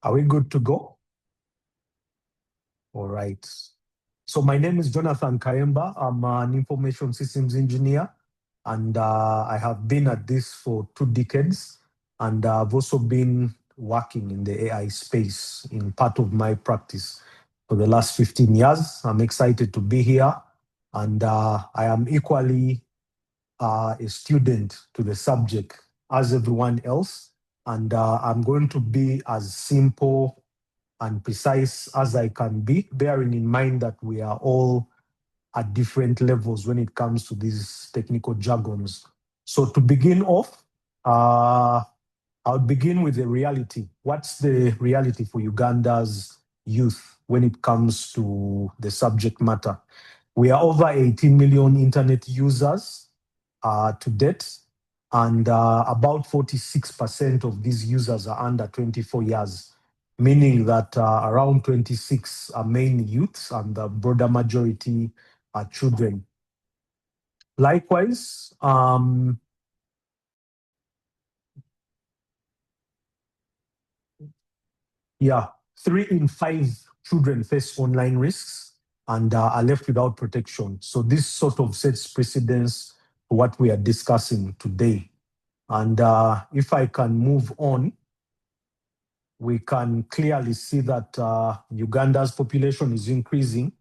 Are we good to go? All right. So my name is Jonathan Kayemba. I'm an information systems engineer, and I have been at this for 2 decades. And I've also been working in the AI space in part of my practice for the last 15 years. I'm excited to be here, and I am equally a student to the subject as everyone else. And I'm going to be as simple and precise as I can be, bearing in mind that we are all at different levels when it comes to these technical jargons. So to begin off, I'll begin with the reality. What's the reality for Uganda's youth when it comes to the subject matter? We are over 18 million internet users to date, and about 46% of these users are under 24 years, meaning that around 26 are mainly youths and the broader majority are children. Likewise, yeah, 3 in 5 children face online risks and are left without protection. So this sort of sets precedence to what we are discussing today. And if I can move on, we can clearly see that Uganda's population is increasing.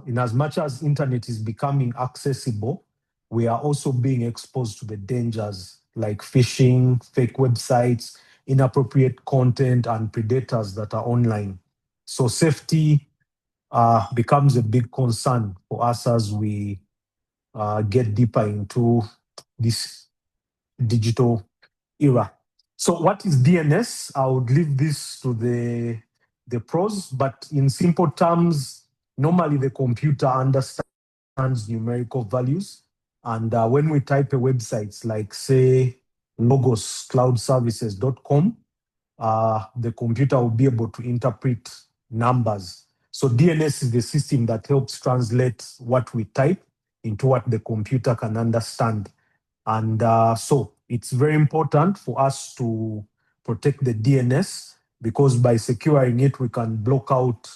In as much as internet is becoming accessible, we are also being exposed to the dangers like phishing, fake websites, inappropriate content, and predators that are online. So safety becomes a big concern for us as we get deeper into this digital era. So what is DNS? I would leave this to the pros, but in simple terms, normally the computer understands numerical values. And when we type a website like, say, logoscloudservices.com, the computer will be able to interpret numbers. So DNS is the system that helps translate what we type into what the computer can understand. And so it's very important for us to protect the DNS because by securing it, we can block out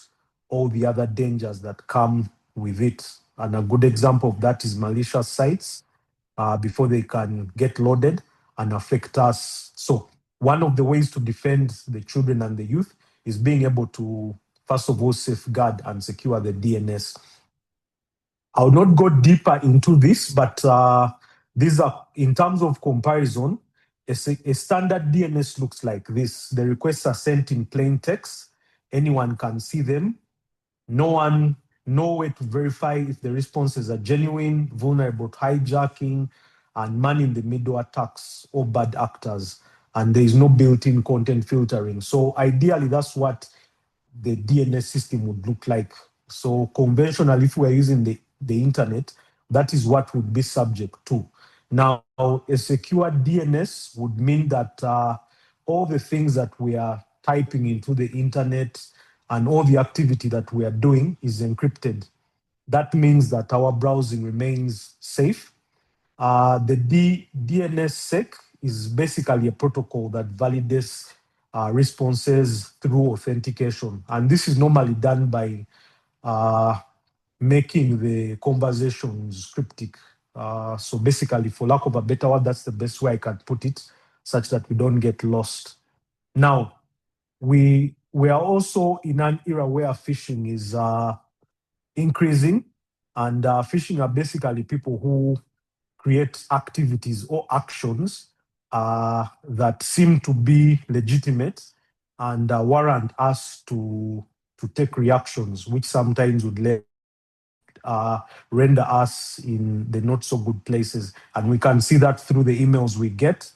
all the other dangers that come with it. And a good example of that is malicious sites before they can get loaded and affect us. So one of the ways to defend the children and the youth is being able to, first of all, safeguard and secure the DNS. I'll not go deeper into this, but these are, in terms of comparison, a standard DNS looks like this. The requests are sent in plain text. Anyone can see them. No way to verify if the responses are genuine, vulnerable to hijacking, and man-in-the-middle attacks or bad actors. And there is no built-in content filtering. So ideally, that's what the DNS system would look like. So conventional, if we're using the internet, that is what would be subject to. Now, a secure DNS would mean that all the things that we are typing into the internet and all the activity that we are doing is encrypted. That means that our browsing remains safe. The DNSSEC is basically a protocol that validates responses through authentication. And this is normally done by making the conversations cryptic. So basically, for lack of a better word, that's the best way I can put it, such that we don't get lost. Now, we are also in an era where phishing is increasing, and phishing are basically people who create activities or actions that seem to be legitimate and warrant us to take reactions, which sometimes would render us in the not so good places. And we can see that through the emails we get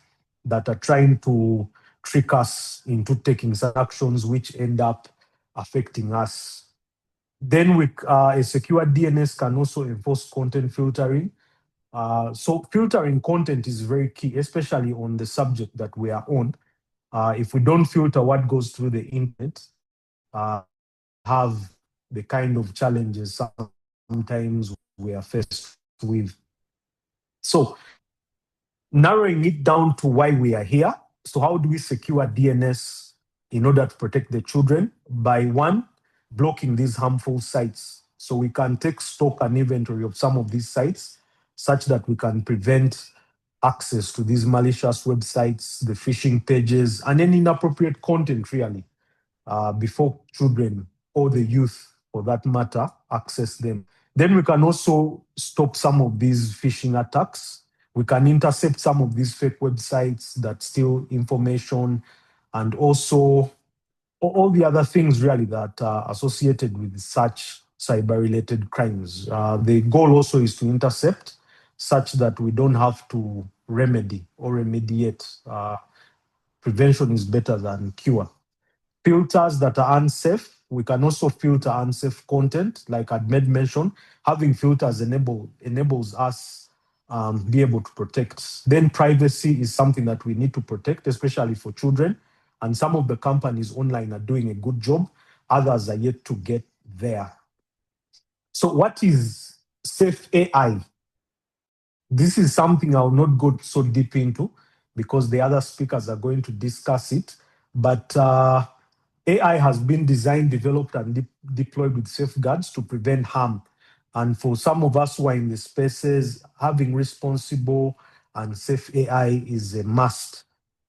that are trying to trick us into taking some actions which end up affecting us. Then a secure DNS can also enforce content filtering. So filtering content is very key, especially on the subject that we are on. If we don't filter what goes through the internet, have the kind of challenges sometimes we are faced with. So narrowing it down to why we are here. So how do we secure DNS in order to protect the children by one, blocking these harmful sites. So we can take stock and inventory of some of these sites such that we can prevent access to these malicious websites, the phishing pages, and any inappropriate content really before children or the youth, for that matter, access them. Then we can also stop some of these phishing attacks. We can intercept some of these fake websites that steal information, and also all the other things really that are associated with such cyber-related crimes. The goal also is to intercept such that we don't have to remedy or remediate. Prevention is better than cure. Filters that are unsafe. We can also filter unsafe content, like I'd made mention. Having filters enables us be able to protect. Then privacy is something that we need to protect, especially for children. And some of the companies online are doing a good job. Others are yet to get there. So what is safe AI? This is something I'll not go so deep into because the other speakers are going to discuss it. But AI has been designed, developed, and deployed with safeguards to prevent harm. And for some of us who are in the spaces, having responsible and safe AI is a must.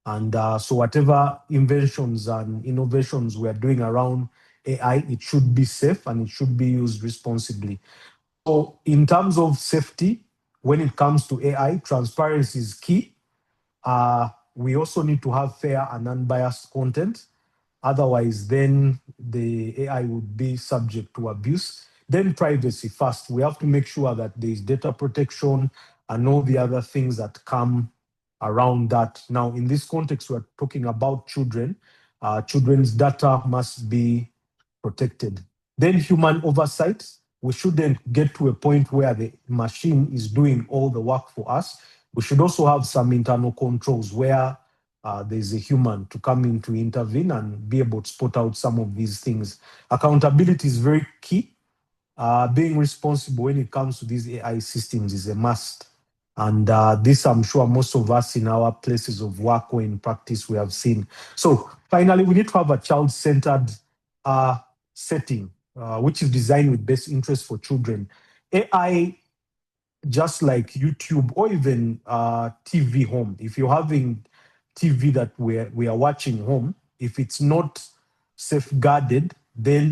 And so whatever inventions and innovations we are doing around AI, it should be safe and it should be used responsibly. So in terms of safety, when it comes to AI, transparency is key. We also need to have fair and unbiased content. Otherwise, then the AI would be subject to abuse. Then privacy first. We have to make sure that there is data protection and all the other things that come around that. Now, in this context, we're talking about children. Children's data must be protected. Then human oversight. We shouldn't get to a point where the machine is doing all the work for us. We should also have some internal controls where there's a human to come in to intervene and be able to spot out some of these things. Accountability is very key. Being responsible when it comes to these AI systems is a must. And this, I'm sure most of us in our places of work or in practice, we have seen. So finally, we need to have a child-centered setting, which is designed with best interest for children. AI, just like YouTube or even TV home, if you're having TV that we are watching home, if it's not safeguarded, then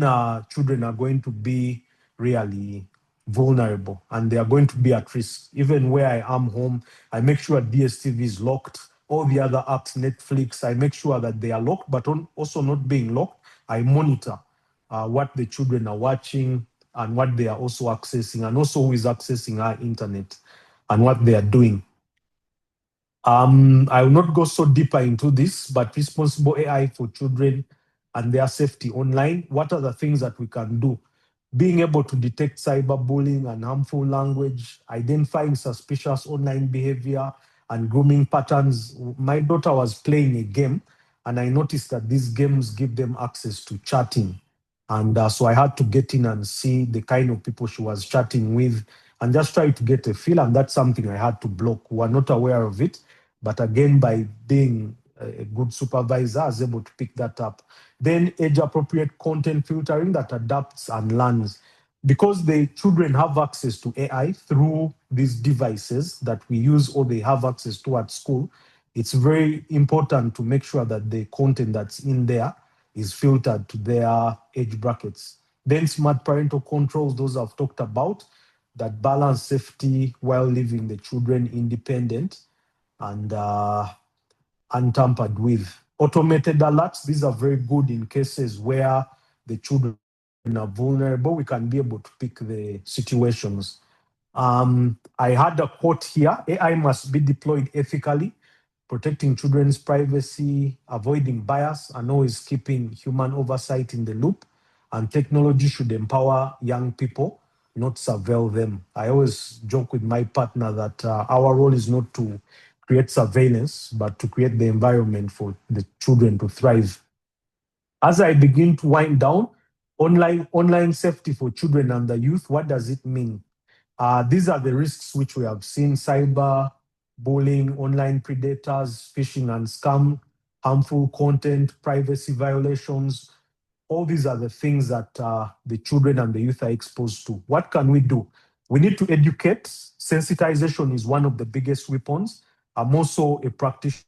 children are going to be really vulnerable and they are going to be at risk. Even where I am home, I make sure DSTV is locked. All the other apps, Netflix, I make sure that they are locked, but also not being locked. I monitor what the children are watching and what they are also accessing, and also who is accessing our internet and what they are doing. I will not go so deeper into this, but responsible AI for children and their safety online. What are the things that we can do? Being able to detect cyberbullying and harmful language, identifying suspicious online behavior and grooming patterns. My daughter was playing a game and I noticed that these games give them access to chatting. And so I had to get in and see the kind of people she was chatting with and just try to get a feel. And that's something I had to block. We were not aware of it. But again, by being a good supervisor, I was able to pick that up. Then age-appropriate content filtering that adapts and learns. Because the children have access to AI through these devices that we use or they have access to at school, it's very important to make sure that the content that's in there is filtered to their age brackets. Then smart parental controls, those I've talked about, that balance safety while leaving the children independent and untampered with. Automated alerts, these are very good in cases where the children are vulnerable. We can be able to pick the situations. I had a quote here: AI must be deployed ethically, protecting children's privacy, avoiding bias, and always keeping human oversight in the loop. And technology should empower young people, not surveil them. I always joke with my partner that our role is not to create surveillance, but to create the environment for the children to thrive. As I begin to wind down, online safety for children and the youth, what does it mean? These are the risks which we have seen: cyber bullying, online predators, phishing and scam, harmful content, privacy violations. All these are the things that the children and the youth are exposed to. What can we do? We need to educate. Sensitization is one of the biggest weapons. I'm also a practitioner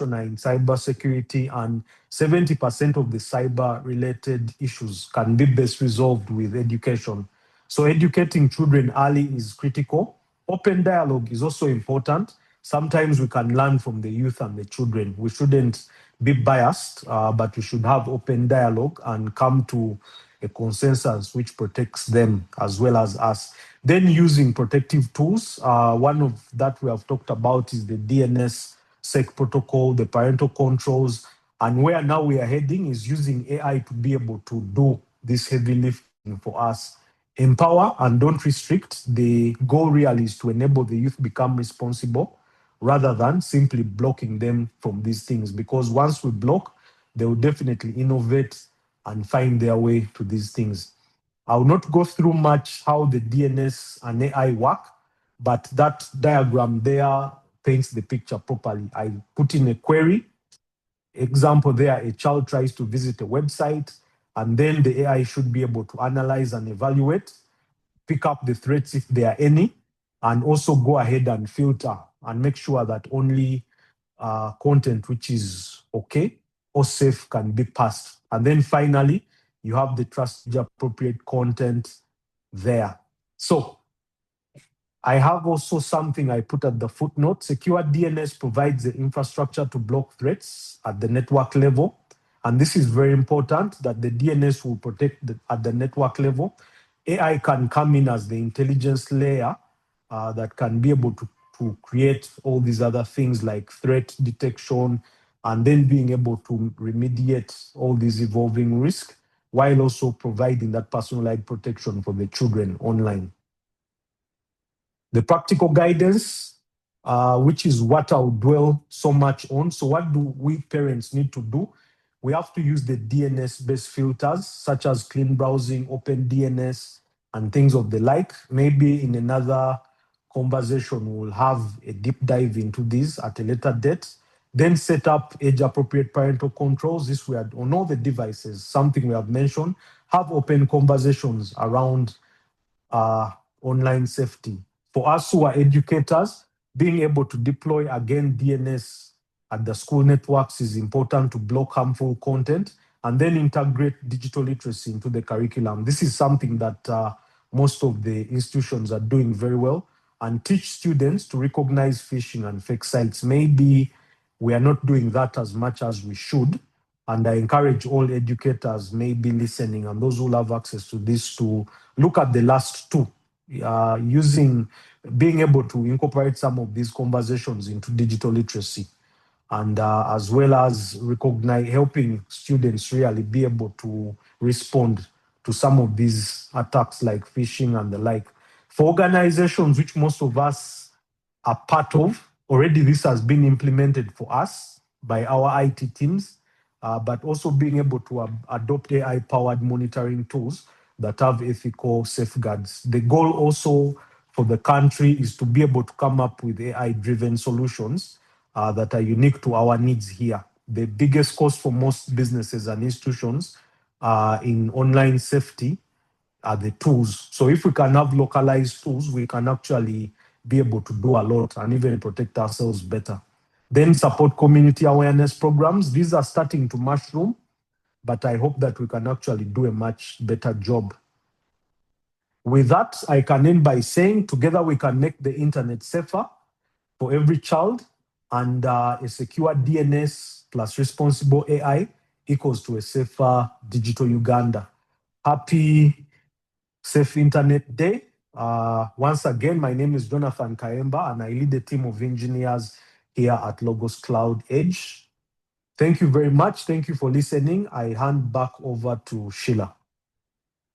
in cybersecurity, and 70% of the cyber-related issues can be best resolved with education. So educating children early is critical. Open dialogue is also important. Sometimes we can learn from the youth and the children. We shouldn't be biased, but we should have open dialogue and come to a consensus which protects them as well as us. Then using protective tools. One of that we have talked about is the DNS SEC protocol, the parental controls, and where now we are heading is using AI to be able to do this heavy lifting for us. Empower and don't restrict. The goal really is to enable the youth become responsible rather than simply blocking them from these things. Because once we block, they will definitely innovate and find their way to these things. I will not go through much how the DNS and AI work, but that diagram there paints the picture properly. I put in a query. Example there, a child tries to visit a website, and then the AI should be able to analyze and evaluate, pick up the threats if there are any, and also go ahead and filter and make sure that only content which is okay or safe can be passed. And then finally, you have the trust appropriate content there. So I have also something I put at the footnote. Secure DNS provides the infrastructure to block threats at the network level. And this is very important that the DNS will protect at the network level. AI can come in as the intelligence layer that can be able to create all these other things like threat detection and then being able to remediate all these evolving risks while also providing that personalized protection for the children online. The practical guidance, which is what I'll dwell so much on. So what do we parents need to do? We have to use the DNS-based filters, such as clean browsing, open DNS, and things of the like. Maybe in another conversation, we'll have a deep dive into this at a later date. Then set up age-appropriate parental controls. This we are on all the devices, something we have mentioned. Have open conversations around online safety. For us who are educators, being able to deploy again DNS at the school networks is important to block harmful content and then integrate digital literacy into the curriculum. This is something that most of the institutions are doing very well, and teach students to recognize phishing and fake sites. Maybe we are not doing that as much as we should. And I encourage all educators maybe listening and those who have access to this to look at the last two, being able to incorporate some of these conversations into digital literacy, and as well as helping students really be able to respond to some of these attacks like phishing and the like. For organizations which most of us are part of, already this has been implemented for us by our IT teams, but also being able to adopt AI-powered monitoring tools that have ethical safeguards. The goal also for the country is to be able to come up with AI-driven solutions that are unique to our needs here. The biggest cost for most businesses and institutions in online safety are the tools. So if we can have localized tools, we can actually be able to do a lot and even protect ourselves better. Then support community awareness programs. These are starting to mushroom, but I hope that we can actually do a much better job. With that, I can end by saying together we can make the internet safer for every child, and a secure DNS plus responsible AI equals to a safer digital Uganda. Happy Safe Internet Day. Once again, my name is Jonathan Kayemba, and I lead a team of engineers here at Logos Cloud Edge. Thank you very much. Thank you for listening. I hand back over to Sheila.